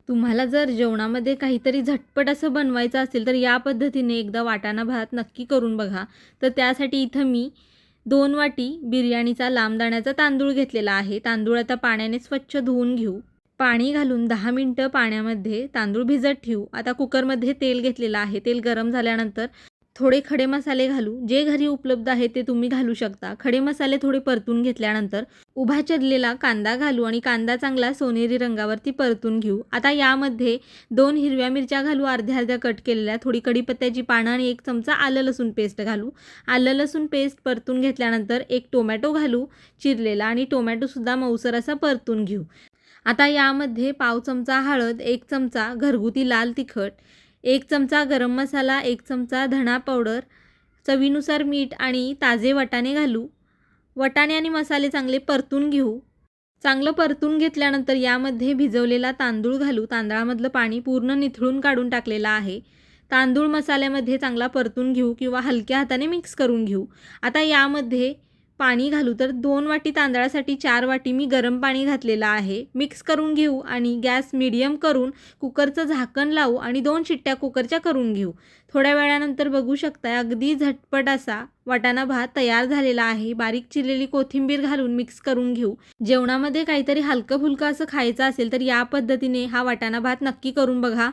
तुम्हाला जर जेवणामध्ये काहीतरी झटपट असं बनवायचं असेल, तर या पद्धतीने एकदा वाटाणा भात नक्की करून बघा. तर त्यासाठी इथं मी 2 वाटी बिर्याणीचा लांब दाण्याचा तांदूळ घेतलेला आहे. तांदूळ आता पाण्याने स्वच्छ धुवून घेऊ. पाणी घालून 10 मिनिटं पाण्यामध्ये तांदूळ भिजत ठेवू. आता कुकरमध्ये तेल घेतलेलं आहे. तेल गरम झाल्यानंतर थोडे खडे मसाले घालू. जे घरी उपलब्ध आहे ते तुम्ही घालू शकता. खडे मसाले थोडे परतून घेतल्यानंतर उभा चिरलेला कांदा घालू आणि कांदा चांगला सोनेरी रंगावरती परतून घेऊ. आता यामध्ये 2 हिरव्या मिरच्या घालू, अर्ध्या-अर्ध्या कट केलेल्या, थोडी कढीपत्त्याची पानं आणि 1 चमचा आलं लसूण पेस्ट घालू. आलं लसूण पेस्ट परतून घेतल्यानंतर 1 टोमॅटो घालू चिरलेला आणि टोमॅटोसुद्धा मऊसर असा परतून घेऊ. आता यामध्ये पाव चमचा हळद, 1 चमचा घरगुती लाल तिखट, 1 चमचा गरम मसाला, 1 चमचा धना पावडर, चवीनुसार मीठ आणि ताजे वाटाणे घालू. वाटाणे आणि मसाले चांगले परतून घेऊ. चांगलं परतून घेतल्यानंतर यामध्ये भिजवलेला तांदूळ घालू. तांदळामधलं पाणी पूर्ण निथळून काढून टाकलेलं आहे. तांदूळ मसाल्यामध्ये चांगला परतून घेऊ किंवा हलक्या हाताने मिक्स करून घेऊ. आता यामध्ये पाणी घालू. तर 2 वाटी तांदळासाठी 4 वाटी मी गरम पाणी घातलेलं आहे. मिक्स करून घेऊ आणि गॅस मीडियम करून कुकरचं झाकण लावू आणि 2 शिट्ट्या कुकरच्या करून घेऊ. थोड्या वेळानंतर बघू शकता अगदी झटपट असा वाटाणा भात तयार झालेला आहे. बारीक चिरलेली कोथिंबीर घालून मिक्स करून घेऊ. जेवणामध्ये काहीतरी हलकं-फुलकं असं खायचं असेल तर या पद्धतीने हा वाटाणा भात नक्की करून बघा.